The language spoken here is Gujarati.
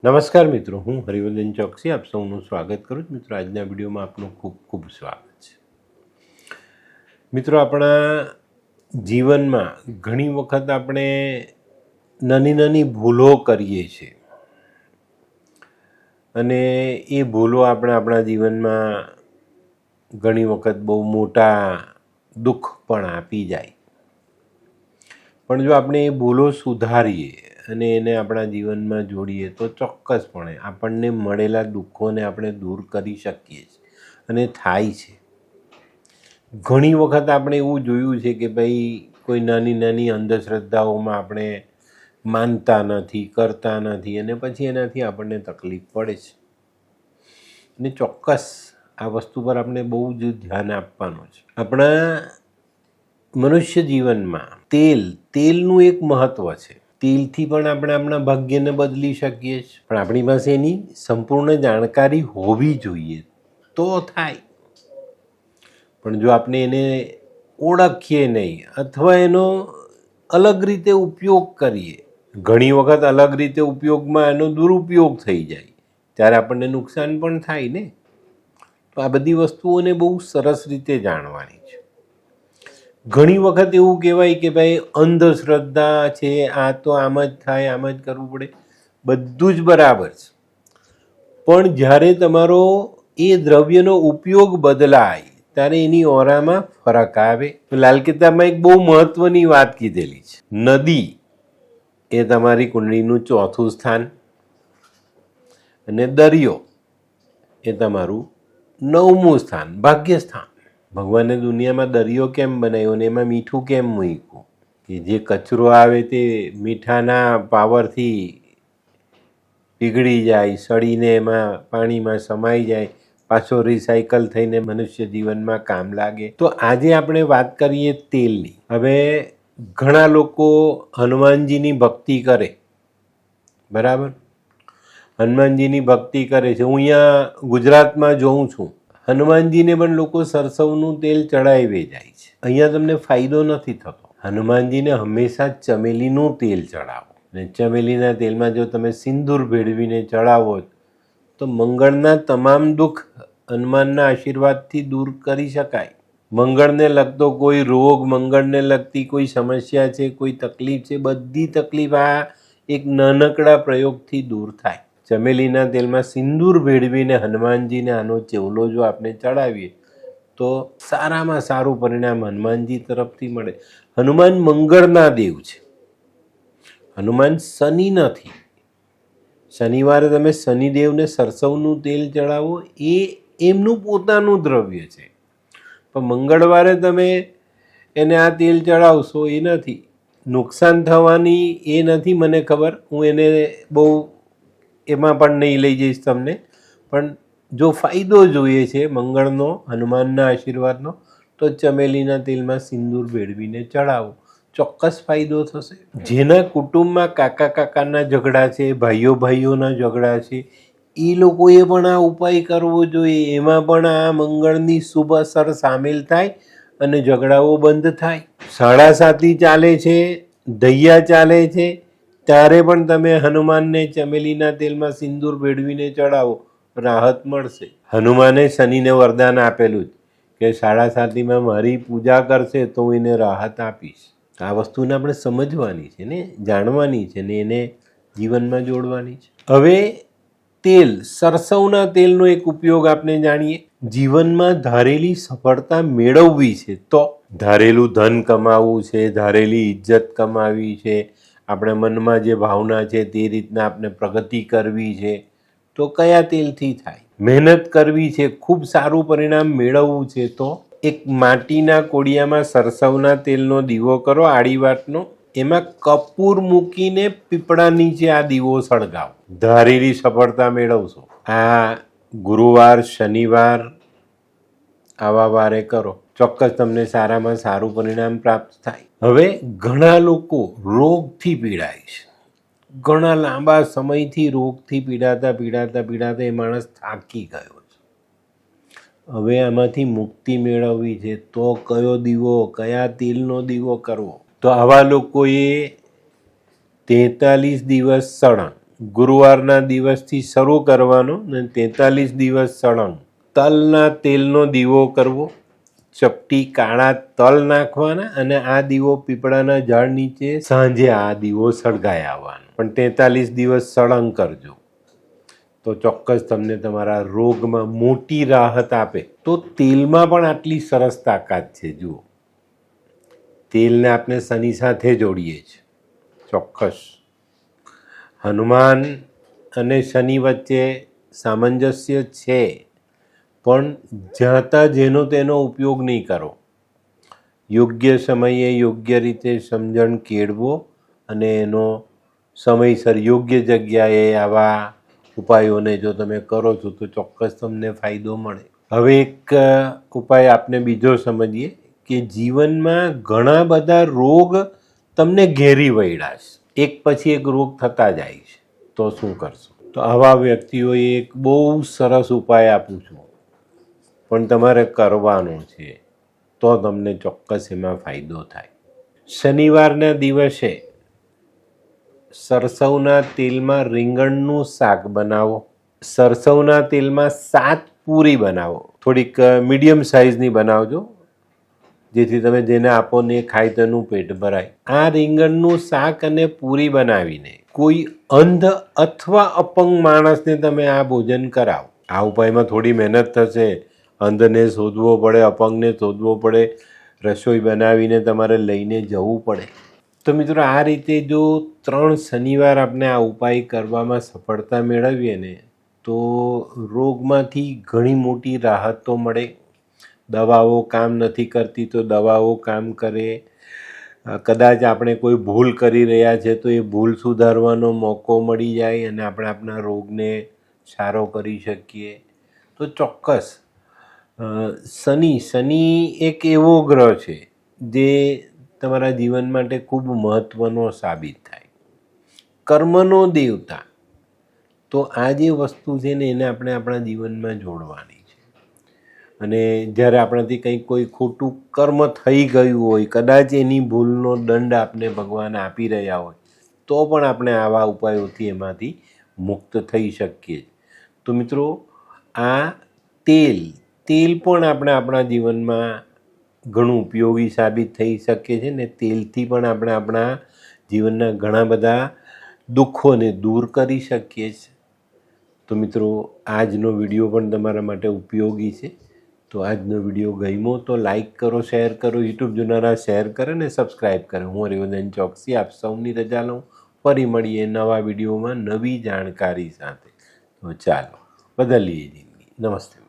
નમસ્કાર મિત્રો, હું હરિવર્ધન ચોકસી આપ સૌનું સ્વાગત કરું છું. મિત્રો, આજના વિડીયોમાં આપનું ખૂબ ખૂબ સ્વાગત છે. મિત્રો, આપણા જીવનમાં ઘણી વખત આપણે નાની નાની ભૂલો કરીએ છીએ અને એ ભૂલો આપણા જીવનમાં ઘણી વખત બહુ મોટા દુઃખ પણ આપી જાય. પણ જો આપણે એ ભૂલો સુધારીએ અને એને આપણા જીવનમાં જોડીએ તો ચોક્કસપણે આપણને મળેલા દુઃખોને આપણે દૂર કરી શકીએ છીએ અને થાય છે. ઘણી વખત આપણે એવું જોયું છે કે ભાઈ કોઈ નાની નાની અંધશ્રદ્ધાઓમાં આપણે માનતા નથી, કરતા નથી અને પછી એનાથી આપણને તકલીફ પડે છે. અને ચોક્કસ આ વસ્તુ પર આપણે બહુ જ ધ્યાન આપવાનું છે. આપણા મનુષ્ય જીવનમાં તેલનું એક મહત્ત્વ છે. તેલથી પણ આપણે આપણા ભાગ્યને બદલી શકીએ છીએ, પણ આપણી પાસે એની સંપૂર્ણ જાણકારી હોવી જોઈએ તો થાય. પણ જો આપણે એને ઓળખીએ નહીં અથવા એનો અલગ રીતે ઉપયોગ કરીએ, ઘણી વખત અલગ રીતે ઉપયોગમાં એનો દુરુપયોગ થઈ જાય ત્યારે આપણને નુકસાન પણ થાય ને. તો આ બધી વસ્તુઓને બહુ સરસ રીતે જાણવાની છે. ઘણી વખત એવું કહેવાય કે ભાઈ અંધશ્રદ્ધા છે, આ તો આમ જ થાય, આમ જ કરવું પડે. બધું જ બરાબર છે, પણ જ્યારે તમારો એ દ્રવ્યનો ઉપયોગ બદલાય ત્યારે એની ઓરામાં ફરક આવે. લાલ કિતાબમાં એક બહુ મહત્વની વાત કીધેલી છે. નદી એ તમારી કુંડળીનું ચોથું સ્થાન અને દરિયો એ તમારું 9મું સ્થાન, ભાગ્ય સ્થાન. ભગવાને દુનિયામાં દરિયો કેમ બનાવ્યો ને એમાં મીઠું કેમ મૂક્યું? કે જે કચરો આવે તે મીઠાના પાવરથી પીગળી જાય, સડીને એમાં પાણીમાં સમાઈ જાય, પાછો રિસાયકલ થઈને મનુષ્ય જીવનમાં કામ લાગે. તો આજે આપણે વાત કરીએ તેલની. હવે ઘણા લોકો હનુમાનજીની ભક્તિ કરે, બરાબર? હનુમાનજીની ભક્તિ કરે છે. હું અહીંયા ગુજરાતમાં જોઉં છું, હનુમાનજીને પણ લોકો સરસવનું તેલ ચડાવી જાય છે. અહીંયા તમને ફાયદો નથી થતો. હનુમાનજીને હંમેશા ચમેલીનું તેલ ચડાવો, અને ચમેલીના તેલમાં જો તમે સિંદૂર ભેળવીને ચડાવો તો મંગળના તમામ દુઃખ હનુમાનના આશીર્વાદથી દૂર કરી શકાય. મંગળને લગતો કોઈ રોગ, મંગળને લગતી કોઈ સમસ્યા છે, કોઈ તકલીફ છે, બધી તકલીફ આ એક નાનકડા પ્રયોગથી દૂર થાય. ચમેલીના તેલમાં સિંદૂર ભેળવીને હનુમાનજીને આનો ચેવલો જો આપણે ચડાવીએ તો સારામાં સારું પરિણામ હનુમાનજી તરફથી મળે. હનુમાન મંગળના દેવ છે, હનુમાન શનિ નથી. શનિવારે તમે શનિદેવને સરસવનું તેલ ચડાવો એ એમનું પોતાનું દ્રવ્ય છે, પણ મંગળવારે તમે એને આ તેલ ચડાવશો એ નથી. નુકસાન થવાની એ નથી મને ખબર, હું એને બહુ એમાં પણ નહીં લઈ જઈશ તમને. પણ જો ફાયદો જોઈએ છે મંગળનો, હનુમાનના આશીર્વાદનો, તો ચમેલીના તેલમાં સિંદૂર ભેળવીને ચડાવો, ચોક્કસ ફાયદો થશે. જેના કુટુંબમાં કાકાના ઝઘડા છે, ભાઈઓના ઝઘડા છે, એ લોકોએ પણ આ ઉપાય કરવો જોઈએ. એમાં પણ આ મંગળની શુભ અસર સામેલ થાય અને ઝઘડાઓ બંધ થાય. સાડાસાતી ચાલે છે, દૈયા ચાલે છે, ત્યારે પણ તમે હનુમાનને ચમેલીના તેલમાં સિંદૂર ભેળવીને ચડાવો, રાહત મળશે. હનુમાને શનિને વરદાન આપેલું કે સાડાસાતીમાં મારી પૂજા કરશે તો હું એને રાહત આપીશ. આ વસ્તુને આપણે સમજવાની છે ને, જાણવાની છે ને, એને જીવનમાં જોડવાની છે. હવે તેલ, સરસવના તેલનો એક ઉપયોગ આપણે જાણીએ. જીવનમાં ધારેલી સફળતા મેળવવી છે તો, ધારેલું ધન કમાવવું છે, ધારેલી ઇજ્જત કમાવી છે, આપણા મનમાં જે ભાવના છે તે રીતના આપણે પ્રગતિ કરવી છે, તો કયા તેલથી થાય? મહેનત કરવી છે, ખૂબ સારું પરિણામ મેળવવું છે તો એક માટીના કોડિયામાં સરસવના તેલનો દીવો કરો, આડી વાટનો, એમાં કપૂર મૂકીને પીપળા નીચે આ દીવો સળગાવો, ધારેલી સફળતા મેળવશો. આ ગુરુવાર, શનિવાર આવા વારે કરો, ચોક્કસ તમને સારામાં સારું પરિણામ પ્રાપ્ત થાય. હવે ઘણા લોકો રોગથી પીડાય છે, ઘણા લાંબા સમયથી રોગથી પીડાતા એ માણસ થાકી ગયો છે. હવે આમાંથી મુક્તિ મેળવવી છે તો કયો દીવો, કયા તેલનો દીવો કરવો? તો આવા લોકોએ 43 દિવસ સળંગ ગુરુવારના દિવસથી શરૂ કરવાનો અને 43 દિવસ સળંગ તલના તેલનો દીવો કરવો, ચપટી કાળા તલ નાખવાના અને આ દીવો પીપળાના ઝાડ નીચે સાંજે આ દીવો સળગાઈ આવવાનો. પણ 43 દિવસ સળંગ કરજો તો ચોક્કસ તમને તમારા રોગમાં મોટી રાહત આપે. તો તેલમાં પણ આટલી સરસ તાકાત છે. જુઓ, તેલને આપણે શનિ સાથે જોડીએ છીએ. ચોક્કસ હનુમાન અને શનિ વચ્ચે સામંજસ્ય છે, પણ જાતા જેનો તેનો ઉપયોગ નહીં કરો. યોગ્ય સમયે યોગ્ય રીતે સમજણ કેળવો અને એનો સમયસર યોગ્ય જગ્યાએ આવા ઉપાયોને જો તમે કરો છો તો ચોક્કસ તમને ફાયદો મળે. હવે એક ઉપાય આપણે બીજો સમજીએ કે જીવનમાં ઘણા બધા રોગ તમને ઘેરી વળ્યા છે, એક પછી એક રોગ થતા જાય છે, તો શું કરશો? તો આવા વ્યક્તિઓએ એક બહુ સરસ ઉપાય આપું છું, પણ તમારે કરવાનો છે તો તમને ચોક્કસ એમાં ફાયદો થાય. શનિવારના દિવસે સરસવના તેલમાં રીંગણનું શાક બનાવો, સરસવના તેલમાં 7 પૂરી બનાવો. થોડીક મીડિયમ સાઇઝની બનાવજો, જેથી તમે જેને આપો ને ખાય તેનું પેટ ભરાય. આ રીંગણનું શાક અને પૂરી બનાવીને કોઈ અંધ અથવા અપંગ માણસને તમે આ ભોજન કરાવો. આ ઉપાયમાં થોડી મહેનત થશે, અંધને શોધવો પડે, અપંગને શોધવો પડે, રસોઈ બનાવીને તમારે લઈને જવું પડે. તો મિત્રો, આ રીતે જો 3 શનિવાર આપણે આ ઉપાય કરવામાં સફળતા મેળવીએ ને તો રોગમાંથી ઘણી મોટી રાહત તો મળે. દવાઓ કામ નથી કરતી તો દવાઓ કામ કરે. કદાચ આપણે કોઈ ભૂલ કરી રહ્યા છે તો એ ભૂલ સુધારવાનો મોકો મળી જાય અને આપણે આપણા રોગને સારો કરી શકીએ. તો ચોક્કસ શનિ એક એવો ગ્રહ છે જે તમારા જીવન માટે ખૂબ મહત્ત્વનો સાબિત થાય, કર્મનો દેવતા. તો આ જે વસ્તુ છે ને એને આપણે આપણા જીવનમાં જોડવાની છે. અને જ્યારે આપણાથી કંઈક કોઈ ખોટું કર્મ થઈ ગયું હોય, કદાચ એની ભૂલનો દંડ આપને ભગવાન આપી રહ્યા હોય, તો પણ આપણે આવા ઉપાયોથી એમાંથી મુક્ત થઈ શકીએ. તો મિત્રો, આ તેલ પણ આપણે આપણા જીવનમાં ઘણું ઉપયોગી સાબિત થઈ શકે છે ને તેલથી પણ આપણે આપણા જીવનના ઘણા બધા દુઃખોને દૂર કરી શકીએ છીએ. તો મિત્રો, આજનો વિડીયો પણ તમારા માટે ઉપયોગી છે. તો આજનો વિડીયો ગમ્યો તો લાઈક કરો, શેર કરો, યુટ્યુબ જોનારા શેર કરે ને સબસ્ક્રાઈબ કરે. હું હરિવર્ધન ચોકસી આપ સૌની રજા લઉં. ફરી મળીએ નવા વિડીયોમાં નવી જાણકારી સાથે. તો ચાલો બદલીએ જિંદગી. નમસ્તે.